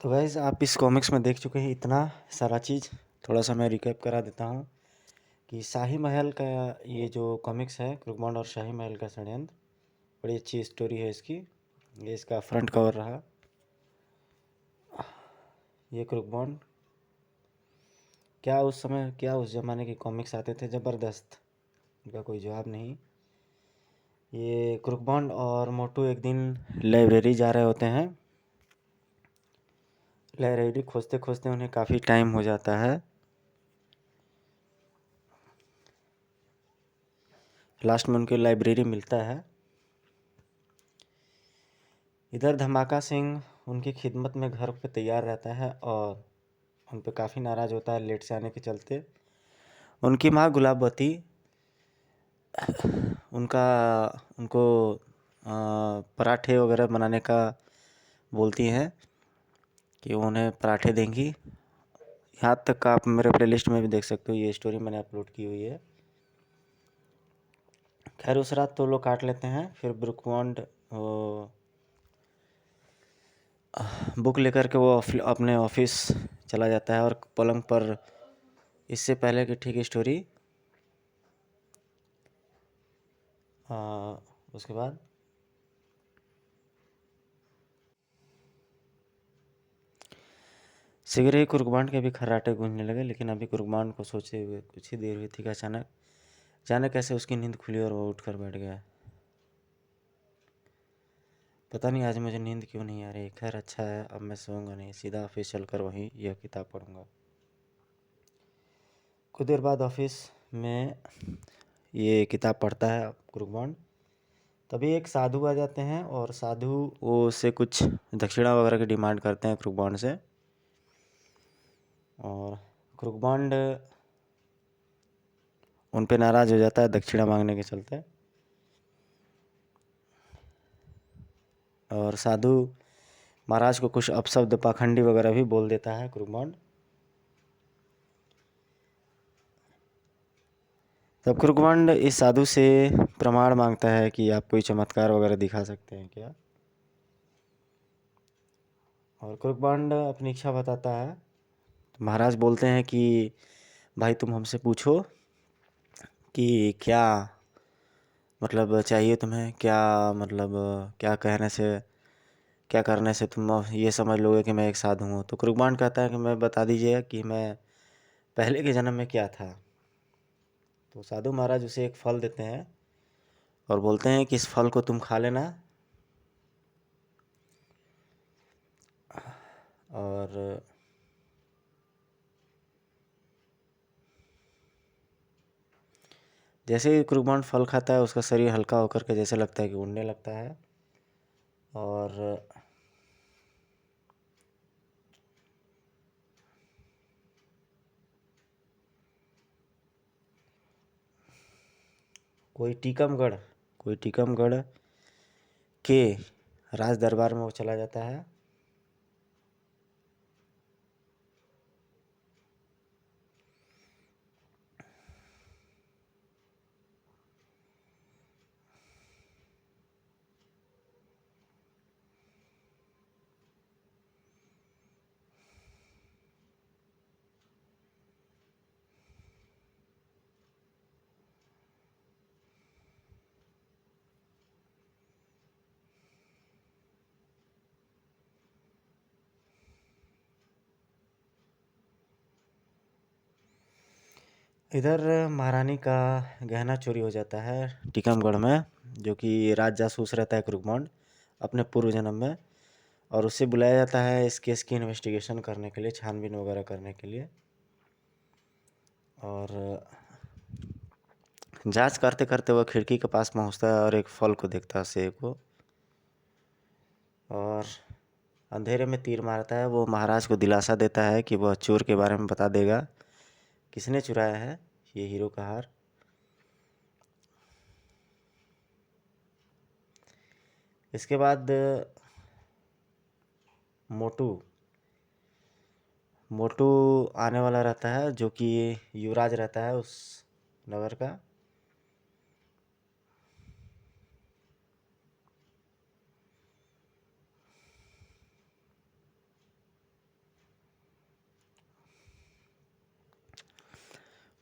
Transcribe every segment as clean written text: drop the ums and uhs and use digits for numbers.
तो गाइस आप इस कॉमिक्स में देख चुके हैं इतना सारा चीज़। थोड़ा सा मैं रिकैप करा देता हूँ कि शाही महल का ये जो कॉमिक्स है, क्रूकबॉन्ड और शाही महल का षड्यंत्र, बड़ी अच्छी स्टोरी है इसकी। ये इसका फ्रंट कवर रहा। ये क्रूकबॉन्ड क्या उस समय, क्या उस ज़माने के कॉमिक्स आते थे, ज़बरदस्त, इनका कोई जवाब नहीं। ये क्रूकबॉन्ड और मोटू एक दिन लाइब्रेरी जा रहे होते हैं। लाइब्रेरी खोजते खोजते उन्हें काफ़ी टाइम हो जाता है। लास्ट में उनकी लाइब्रेरी मिलता है। इधर धमाका सिंह उनकी खिदमत में घर पे तैयार रहता है और उन पे काफ़ी नाराज़ होता है लेट से आने के चलते। उनकी माँ गुलाबवती उनका उनको पराठे वगैरह बनाने का बोलती हैं कि उन्हें पराठे देंगी। यहाँ तक का आप मेरे प्लेलिस्ट में भी देख सकते हो, ये स्टोरी मैंने अपलोड की हुई है। खैर उस रात तो लोग काट लेते हैं। फिर ब्रुकबॉन्ड बुक लेकर के वो अपने ऑफिस चला जाता है और पलंग पर, इससे पहले कि ठीक स्टोरी उसके बाद शीघ्र ही कुर्कबांड के भी खर्राटे गूंजने लगे। लेकिन अभी कुर्कबांड को सोचे हुए कुछ ही देर हुई थी कि अचानक जाने कैसे उसकी नींद खुली और वो उठकर बैठ गया। पता नहीं आज मुझे नींद क्यों नहीं आ रही। खैर अच्छा है, अब मैं सोऊंगा नहीं, सीधा ऑफिस चलकर वहीं यह किताब पढ़ूंगा। कुछ देर बाद ऑफिस में ये किताब पढ़ता है कुर्कबांड। तभी एक साधु आ जाते हैं और साधु वो उससे कुछ दक्षिणा वगैरह की डिमांड करते हैं क्रूकबॉन्ड से। और क्रूकबॉन्ड उन पे नाराज़ हो जाता है दक्षिणा मांगने के चलते। और साधु महाराज को कुछ अपशब्द पाखंडी वगैरह भी बोल देता है क्रूकबॉन्ड। तब क्रूकबॉन्ड इस साधु से प्रमाण मांगता है कि आप कोई चमत्कार वगैरह दिखा सकते हैं क्या। और क्रूकबॉन्ड अपनी इच्छा बताता है। तो महाराज बोलते हैं कि भाई तुम हमसे पूछो कि क्या मतलब चाहिए तुम्हें, क्या मतलब क्या कहने से, क्या करने से तुम ये समझ लोगे कि मैं एक साधु हूँ। तो क्रूकबॉन्ड कहता है कि मैं बता दीजिए कि मैं पहले के जन्म में क्या था। तो साधु महाराज उसे एक फल देते हैं और बोलते हैं कि इस फल को तुम खा लेना और जैसे ही क्रूकबॉन्ड फल खाता है उसका शरीर हल्का होकर के जैसे लगता है कि उड़ने लगता है। और कोई टीकमगढ़ के राज दरबार में वो चला जाता है। इधर महारानी का गहना चोरी हो जाता है टीकमगढ़ में, जो कि राज जासूस रहता है क्रूकबॉन्ड अपने पूर्व जन्म में। और उससे बुलाया जाता है इस केस की इन्वेस्टिगेशन करने के लिए, छानबीन वगैरह करने के लिए। और जांच करते करते वह खिड़की के पास पहुंचता है और एक फल को देखता है, सेब को। और अंधेरे में तीर मारता है। वो महाराज को दिलासा देता है कि वह चोर के बारे में बता देगा, किसने चुराया है ये हीरो का हार। इसके बाद मोटू मोटू आने वाला रहता है, जो कि युवराज रहता है उस नगर का।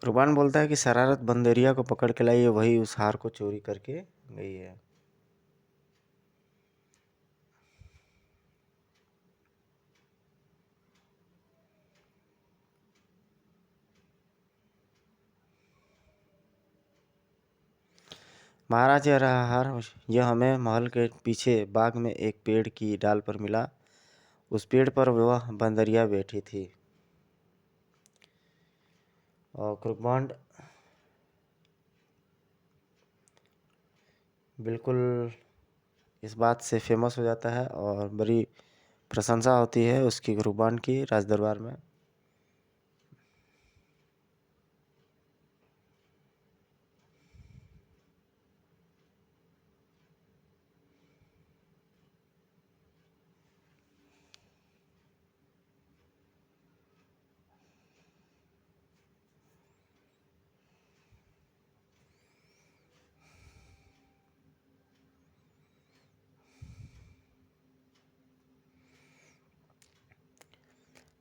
रुबान बोलता है कि शरारत बंदरिया को पकड़ के लाई है, वही उस हार को चोरी करके गई है। महाराज यह रहा हार, यह हमें महल के पीछे बाग में एक पेड़ की डाल पर मिला। उस पेड़ पर वह बंदरिया बैठी थी। और क्रूकबॉन्ड बिल्कुल इस बात से फेमस हो जाता है और बड़ी प्रशंसा होती है उसकी क्रूकबॉन्ड की राज दरबार में।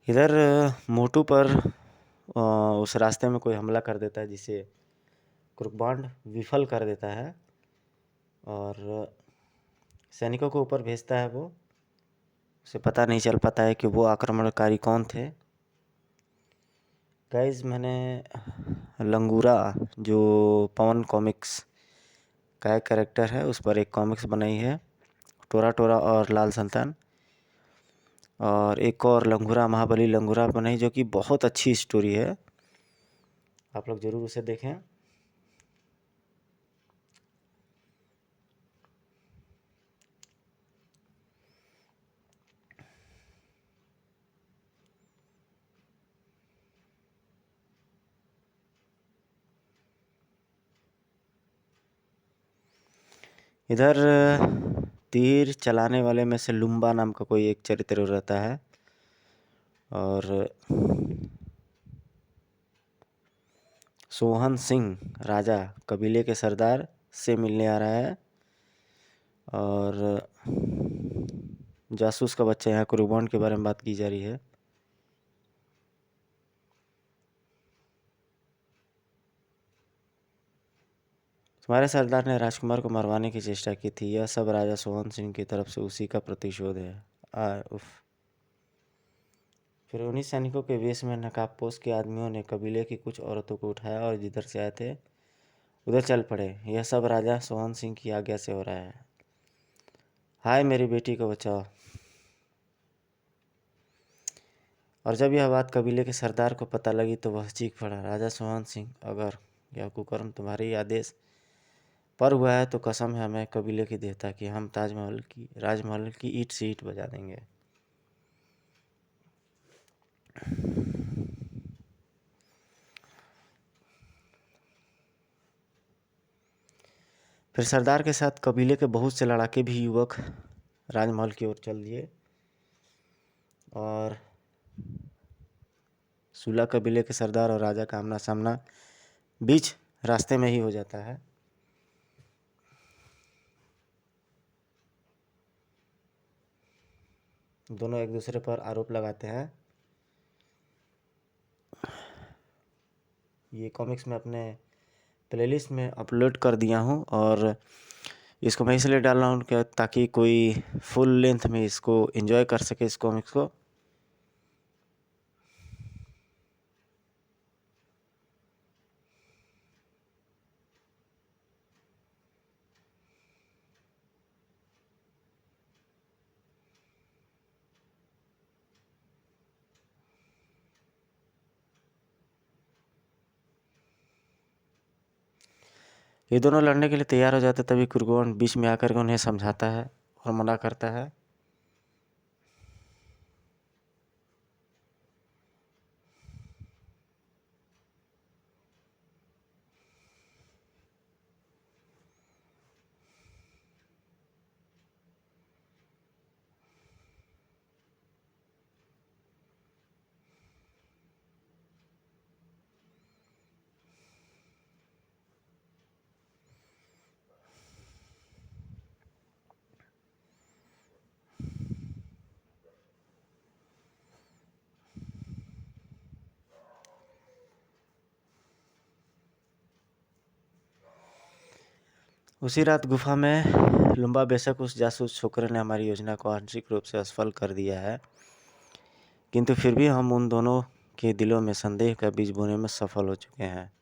इधर मोटू पर उस रास्ते में कोई हमला कर देता है जिसे क्रूकबॉन्ड विफल कर देता है और सैनिकों को ऊपर भेजता है। वो उसे पता नहीं चल पाता है कि वो आक्रमणकारी कौन थे। गाइज मैंने लंगूरा जो पवन कॉमिक्स का एक कैरेक्टर है उस पर एक कॉमिक्स बनाई है, टोरा टोरा और लाल संतान। और एक और लंगूरा महाबली लंगूरा बनाई जो कि बहुत अच्छी स्टोरी है, आप लोग ज़रूर उसे देखें। इधर तीर चलाने वाले में से लुम्बा नाम का कोई एक चरित्र रहता है और सोहन सिंह राजा कबीले के सरदार से मिलने आ रहा है और जासूस का बच्चा यहाँ क्रूकबॉन्ड के बारे में बात की जा रही है। तुम्हारे सरदार ने राजकुमार को मरवाने की चेष्टा की थी, यह सब राजा सोहन सिंह की तरफ से उसी का प्रतिशोध है। उफ। फिर उन्हीं सैनिकों के वेश में नकाबपोश के आदमियों ने कबीले की कुछ औरतों को उठाया और जिधर से आए थे उधर चल पड़े। यह सब राजा सोहन सिंह की आज्ञा से हो रहा है। हाय मेरी बेटी को बचाओ। और जब यह बात कबीले के सरदार को पता लगी तो वह चीख पड़ा, राजा सोहन सिंह, अगर यह कुकर्म तुम्हारे ही आदेश पर हुआ है तो कसम है हमें कबीले की देवता की, हम राजमहल की ईंट से ईंट बजा देंगे। फिर सरदार के साथ कबीले के बहुत से लड़ाके भी युवक राजमहल की ओर चल दिए और सुला कबीले के सरदार और राजा का आमना सामना बीच रास्ते में ही हो जाता है। दोनों एक दूसरे पर आरोप लगाते हैं। ये कॉमिक्स मैं अपने प्लेलिस्ट में अपलोड कर दिया हूँ और इसको मैं इसलिए डाल रहा हूँ ताकि कोई फुल लेंथ में इसको एंजॉय कर सके इस कॉमिक्स को। ये दोनों लड़ने के लिए तैयार हो जाते तभी क्रूकबॉन्ड बीच में आकर के उन्हें समझाता है और मना करता है। उसी रात गुफा में लुम्बा बेशक उस जासूस छोकरे ने हमारी योजना को आंशिक रूप से असफल कर दिया है, किंतु फिर भी हम उन दोनों के दिलों में संदेह का बीज बोने में सफल हो चुके हैं।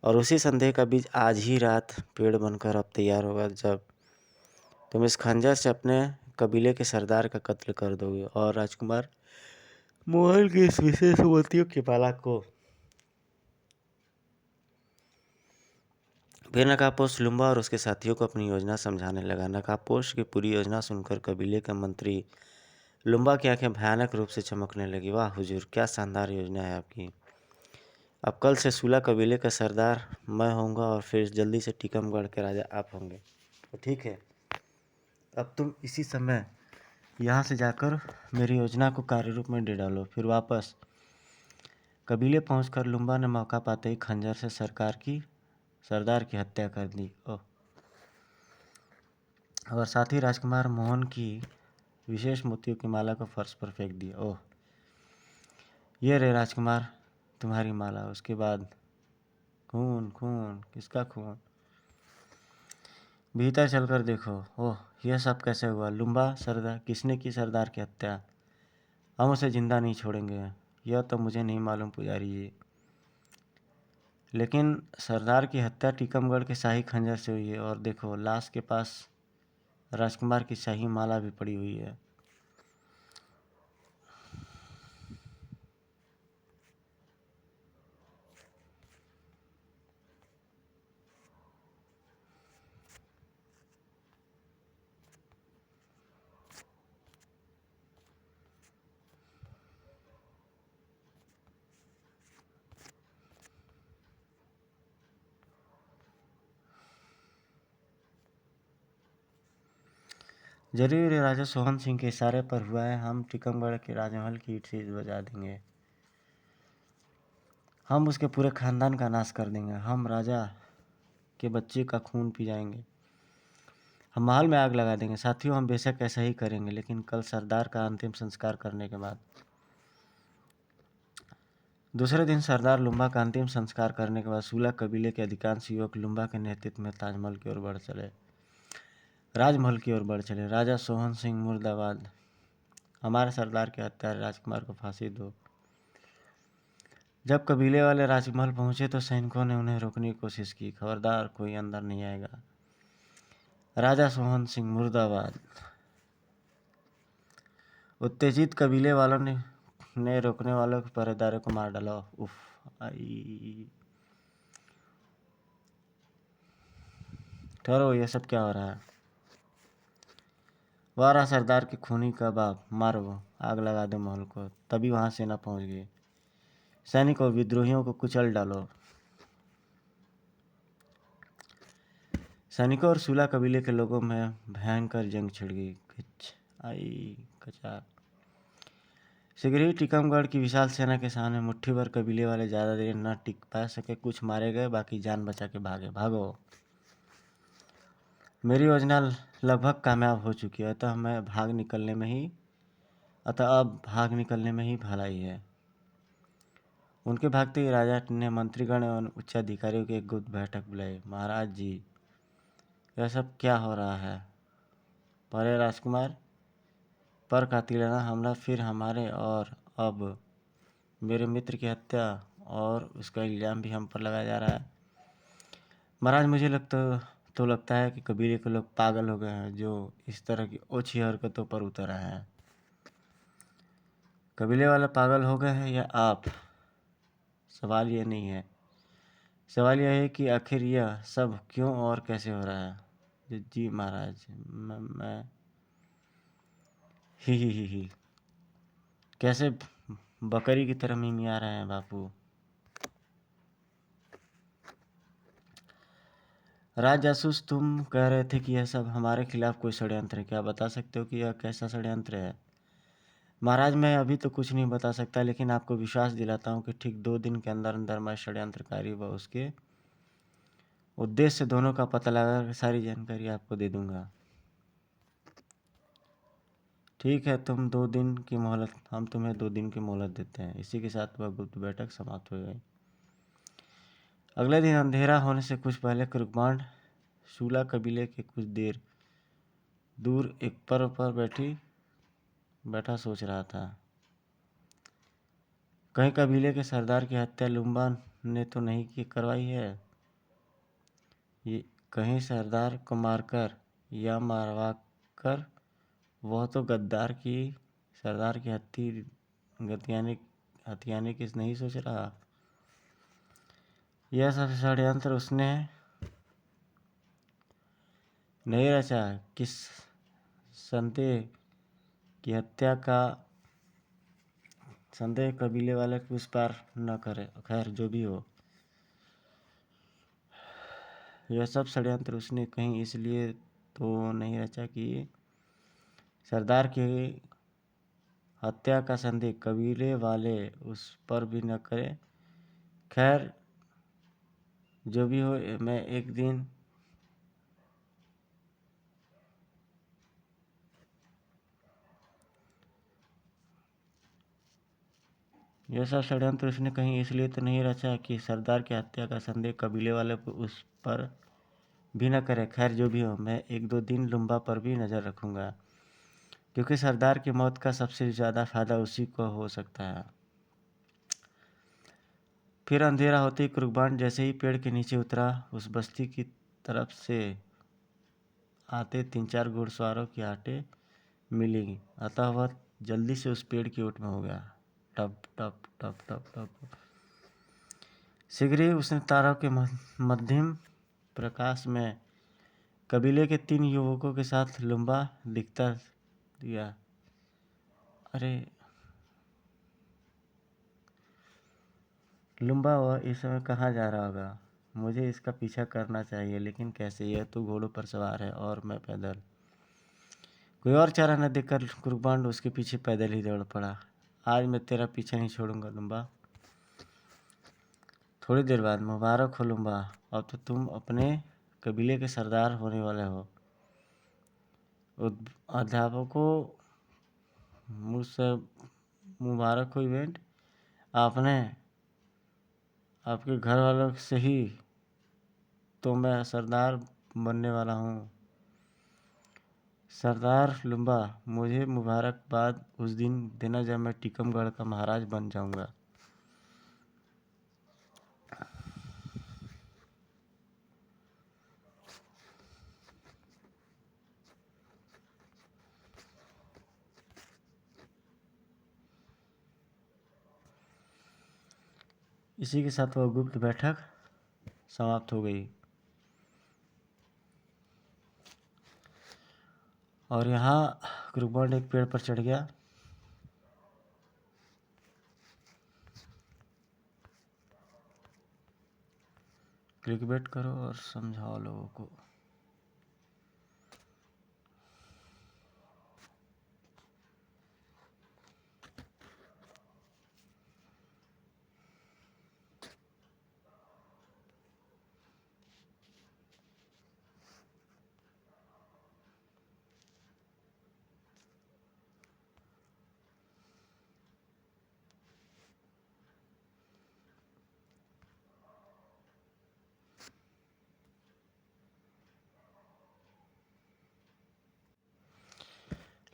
और उसी संदेह का बीज आज ही रात पेड़ बनकर अब तैयार होगा, जब तुम इस खंजर से अपने कबीले के सरदार का कत्ल कर दोगे और राजकुमार मोहन की इस विशेष मोतियों की माला को। फिर नकाबपोश लुम्बा और उसके साथियों को अपनी योजना समझाने लगा। नकाबपोश की पूरी योजना सुनकर कबीले के मंत्री लुम्बा की आंखें भयानक रूप से चमकने लगी। वाह हुजूर, क्या शानदार योजना है आपकी। अब कल से सूला कबीले का सरदार मैं होऊंगा और फिर जल्दी से टीकमगढ़ के राजा आप होंगे। तो ठीक है, अब तुम इसी समय यहाँ से जाकर मेरी योजना को कार्य रूप में दे डालो। फिर वापस कबीले पहुंचकर लुम्बा ने मौका पाते ही खंजर से सरदार की हत्या कर दी। और साथ ही राजकुमार मोहन की विशेष मोतियों की माला को फर्श पर फेंक दिया। ओह, ये रे राजकुमार तुम्हारी माला। उसके बाद खून खून, किसका खून? भीतर चलकर देखो। ओह, यह सब कैसे हुआ? लुम्बा सरदार, किसने की सरदार की हत्या? हम उसे जिंदा नहीं छोड़ेंगे। यह तो मुझे नहीं मालूम पुजारी जी, लेकिन सरदार की हत्या टीकमगढ़ के शाही खंजर से हुई है। और देखो, लाश के पास राजकुमार की शाही माला भी पड़ी हुई है। जरूर राजा सोहन सिंह के इशारे पर हुआ है। हम टीकमगढ़ के राजमहल की ईंट से बजा देंगे। हम उसके पूरे खानदान का नाश कर देंगे। हम राजा के बच्चे का खून पी जाएंगे। हम महल में आग लगा देंगे। साथियों, हम बेशक ऐसा ही करेंगे, लेकिन कल सरदार का अंतिम संस्कार करने के बाद। दूसरे दिन सरदार लुम्बा का अंतिम संस्कार करने के बाद सूला कबीले के अधिकांश युवक लुम्बा के नेतृत्व में राजमहल की ओर बढ़ चले। राजा सोहन सिंह मुर्दाबाद। हमारे सरदार के हत्यारे राजकुमार को फांसी दो। जब कबीले वाले राजमहल पहुंचे तो सैनिकों ने उन्हें रोकने की कोशिश की। खबरदार, कोई अंदर नहीं आएगा। राजा सोहन सिंह मुर्दाबाद। उत्तेजित कबीले वालों ने रोकने वालों के पहरेदारों को मार डाला। उफ, आई। ठहरो, ये सब क्या हो रहा है? वारा सरदार के खूनी का बाप, मारो, आग लगा दो महल को। तभी वहां सेना पहुंच गई। सैनिकों, विद्रोहियों को कुचल डालो। सैनिकों और सूला कबीले के लोगों में भयंकर जंग छिड़ गई। आई कचा। शीघ्र ही टीकमगढ़ की विशाल सेना के सामने मुट्ठी भर कबीले वाले ज़्यादा देर न टिक पा सके। कुछ मारे गए, बाकी जान बचा के भागे। भागो। मेरी योजना लगभग कामयाब हो चुकी है, अतः अब भाग निकलने में ही भलाई है। उनके भागते ही राजा ने मंत्रीगण एवं उच्चाधिकारियों की एक गुप्त बैठक बुलाई। महाराज जी, यह सब क्या हो रहा है? परे राजकुमार पर कातिलाना हमला, फिर हमारे और अब मेरे मित्र की हत्या, और उसका इल्ज़ाम भी हम पर लगाया जा रहा है। महाराज, मुझे लगता है कि कबीले के लोग पागल हो गए हैं जो इस तरह की ओछी हरकतों पर उतर आए हैं। कबीले वाले पागल हो गए हैं या आप? सवाल ये नहीं है। सवाल यह है कि आखिर यह सब क्यों और कैसे हो रहा है। जी महाराज, मैं ही कैसे बकरी की तरह मिमिया रहे हैं बापू। राज जासूस, तुम कह रहे थे कि यह सब हमारे खिलाफ कोई षड्यंत्र है। क्या बता सकते हो कि यह कैसा षड्यंत्र है? महाराज, मैं अभी तो कुछ नहीं बता सकता, लेकिन आपको विश्वास दिलाता हूँ कि ठीक 2 दिन के अंदर अंदर मैं षड्यंत्रकारी व उसके उद्देश्य दोनों का पता लगाकर सारी जानकारी आपको दे दूंगा। ठीक है, हम तुम्हें 2 दिन की मोहलत देते हैं। इसी के साथ वह गुप्त बैठक समाप्त हो गई। अगले दिन अंधेरा होने से कुछ पहले कुरुकमांड शूला कबीले के कुछ देर दूर एक पर्व पर बैठा सोच रहा था। कहीं कबीले के सरदार की हत्या लुम्बा ने तो नहीं करवाई है। ये कहीं सरदार को मारकर या मारवा कर वह तो सरदार की हथियाने की नहीं सोच रहा। यह सब षड्यंत्र उसने नहीं रचा। किस संदेह की हत्या का संदेह कबीले वाले को उस पार न करे। खैर जो भी हो, यह सब षड्यंत्र उसने कहीं इसलिए तो नहीं रचा कि सरदार की हत्या का संदेह कबीले वाले उस पर भी न करे। खैर जो भी हो, मैं एक दिन यह सब षड्यंत्र उसने कहीं इसलिए तो नहीं रचा कि सरदार की हत्या का संदेह कबीले वाले उस पर भी न करे। खैर जो भी हो, मैं एक दो दिन लुम्बा पर भी नज़र रखूंगा, क्योंकि सरदार की मौत का सबसे ज़्यादा फायदा उसी को हो सकता है। फिर अंधेरा होते ही कुर्बान जैसे ही पेड़ के नीचे उतरा, उस बस्ती की तरफ से आते 3-4 घुड़सवारों की आटे मिलेंगी, अतः वह जल्दी से उस पेड़ की ओट में हो गया। टप टप टप टप टप। शीघ्र ही उसने तारों के मध्यम प्रकाश में कबीले के 3 युवकों के साथ लुम्बा दिखता दिया। अरे लुम्बा वह इस समय कहाँ जा रहा होगा? मुझे इसका पीछा करना चाहिए, लेकिन कैसे? यह तो घोड़ों पर सवार है और मैं पैदल। कोई और चारा न देखकर कुर्बान उसके पीछे पैदल ही दौड़ पड़ा। आज मैं तेरा पीछा नहीं छोड़ूंगा लुम्बा। थोड़ी देर बाद, मुबारक हो लुम्बा, अब तो तुम अपने कबीले के सरदार होने वाले हो। अध्यापकों मुझसे मुबारक हो इवेंट। आपने आपके घर वालों से ही तो मैं सरदार बनने वाला हूँ। सरदार लुम्बा, मुझे मुबारकबाद उस दिन देना जब मैं टीकमगढ़ का महाराज बन जाऊंगा। इसी के साथ वह गुप्त बैठक समाप्त हो गई। और यहाँ कुर्बान एक पेड़ पर चढ़ गया। क्लिकबेट करो और समझाओ लोगों को।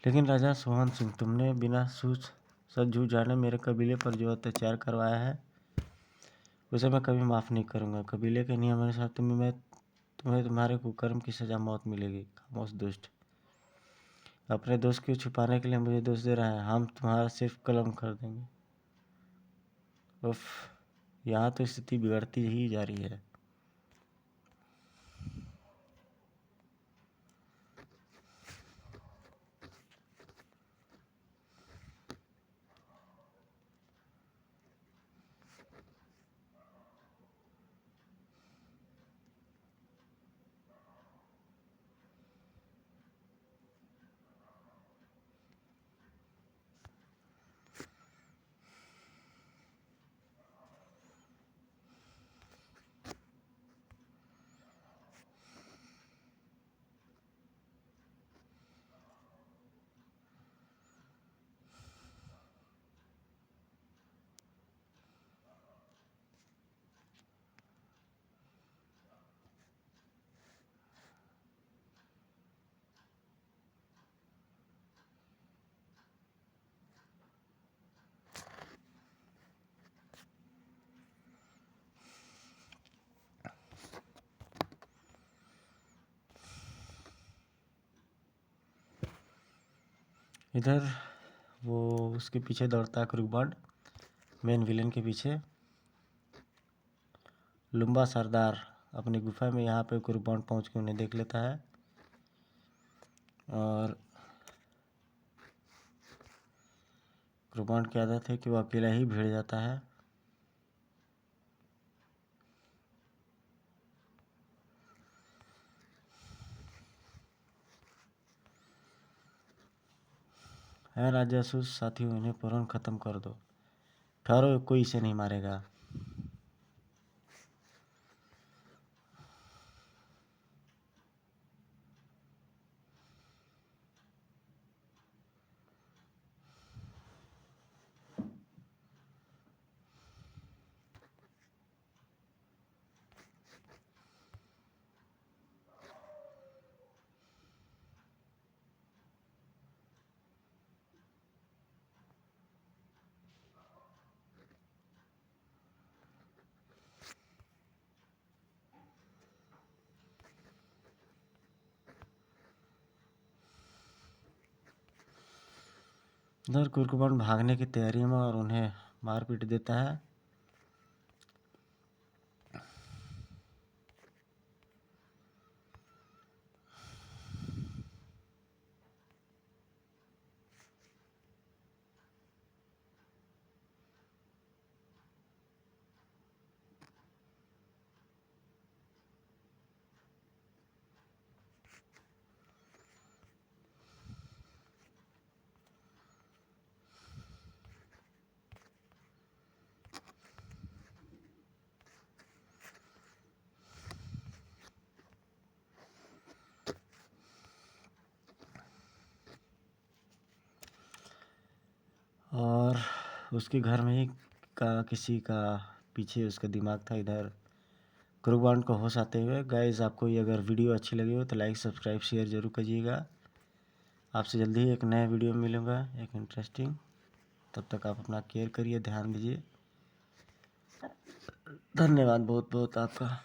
लेकिन राजा सोहन सिंह, तुमने बिना सच झूठ जाने मेरे कबीले पर जो अत्याचार करवाया है, उसे मैं कभी माफ़ नहीं करूँगा। कबीले के नियम अनुसार तुम्हें तुम्हारे कुकर्म की सज़ा मौत मिलेगी। खामोश दुष्ट, अपने दोस्त को छुपाने के लिए मुझे दोष दे रहा है। हम तुम्हारा सिर्फ कलम कर देंगे। उफ, यहाँ तो स्थिति बिगड़ती ही जा रही है। इधर वो उसके पीछे दौड़ता है क्रूकबॉन्ड, मेन विलेन के पीछे। लुम्बा सरदार अपनी गुफा में यहाँ पे क्रूकबॉन्ड पहुँच के उन्हें देख लेता है और क्रूकबॉन्ड की आदत है कि वो अकेला ही भिड़ जाता है। है राज जासूस साथियों, इन्हें फौरन ख़त्म कर दो। ठहरो, कोई इसे नहीं मारेगा। इधर क्रूकबॉन्ड भागने की तैयारी में और उन्हें मार पीट देता है। और उसके घर में ही किसी का पीछे उसका दिमाग था। इधर क्रूकबॉन्ड को होश आते हुए। गाइस, आपको ये अगर वीडियो अच्छी लगी हो तो लाइक सब्सक्राइब शेयर ज़रूर करिएगा। आपसे जल्दी ही एक नया वीडियो मिलूँगा, एक इंटरेस्टिंग। तब तक आप अपना केयर करिए, ध्यान दीजिए। धन्यवाद बहुत बहुत आपका।